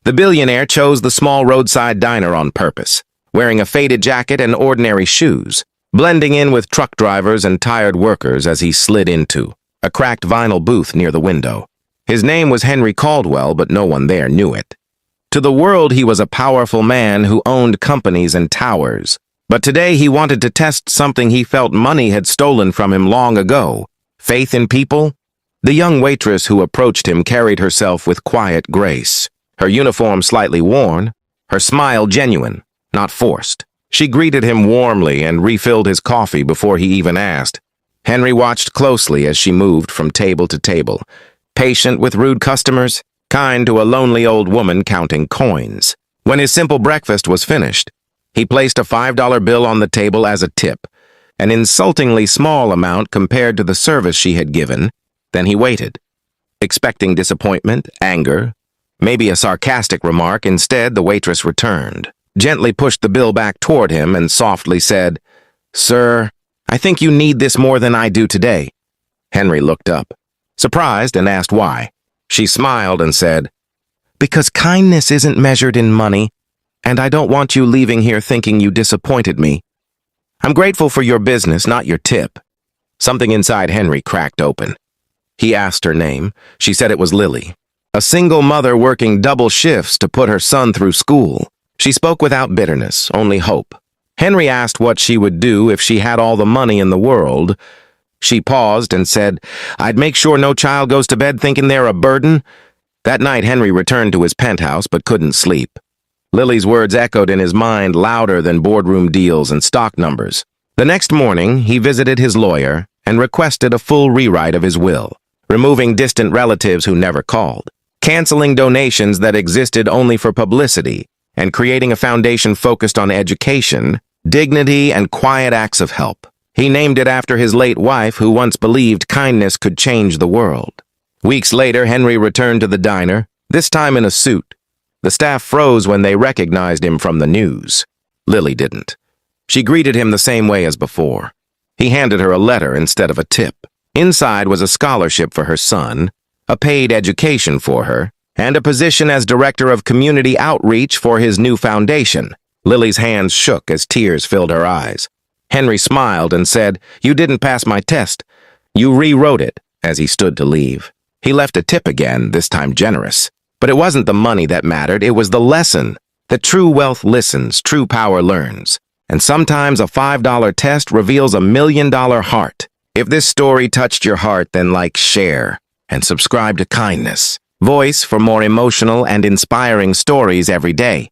The billionaire chose the small roadside diner on purpose, wearing a faded jacket and ordinary shoes, blending in with truck drivers and tired workers as he slid into a cracked vinyl booth near the window. His name was Henry Caldwell, but no one there knew it. To the world, he was a powerful man who owned companies and towers. But today he wanted to test something he felt money had stolen from him long ago: faith in people. The young waitress who approached him carried herself with quiet grace, her uniform slightly worn, her smile genuine, not forced. She greeted him warmly and refilled his coffee before he even asked. Henry watched closely as she moved from table to table, patient with rude customers, kind to a lonely old woman counting coins. When his simple breakfast was finished, he placed a $5 bill on the table as a tip, an insultingly small amount compared to the service she had given. Then he waited, expecting disappointment, anger, maybe a sarcastic remark. Instead, the waitress returned, gently pushed the bill back toward him, and softly said, "Sir, I think you need this more than I do today." Henry looked up, surprised, and asked why. She smiled and said, "Because kindness isn't measured in money, and I don't want you leaving here thinking you disappointed me. I'm grateful for your business, not your tip." Something inside Henry cracked open. He asked her name. She said it was Lily, a single mother working double shifts to put her son through school. She spoke without bitterness, only hope. Henry asked what she would do if she had all the money in the world. She paused and said, "I'd make sure no child goes to bed thinking they're a burden." That night, Henry returned to his penthouse but couldn't sleep. Lily's words echoed in his mind louder than boardroom deals and stock numbers. The next morning, he visited his lawyer and requested a full rewrite of his will, removing distant relatives who never called, canceling donations that existed only for publicity, and creating a foundation focused on education, dignity, and quiet acts of help. He named it after his late wife, who once believed kindness could change the world. Weeks later, Henry returned to the diner, this time in a suit. The staff froze when they recognized him from the news. Lily didn't. She greeted him the same way as before. He handed her a letter instead of a tip. Inside was a scholarship for her son, a paid education for her, and a position as director of community outreach for his new foundation. Lily's hands shook as tears filled her eyes. Henry smiled and said, "You didn't pass my test. You rewrote it," as he stood to leave. He left a tip again, this time generous. But it wasn't the money that mattered, it was the lesson that true wealth listens, true power learns. And sometimes a $5 test reveals a $1 million heart. If this story touched your heart, then like, share, and subscribe to Kindness Voice for more emotional and inspiring stories every day.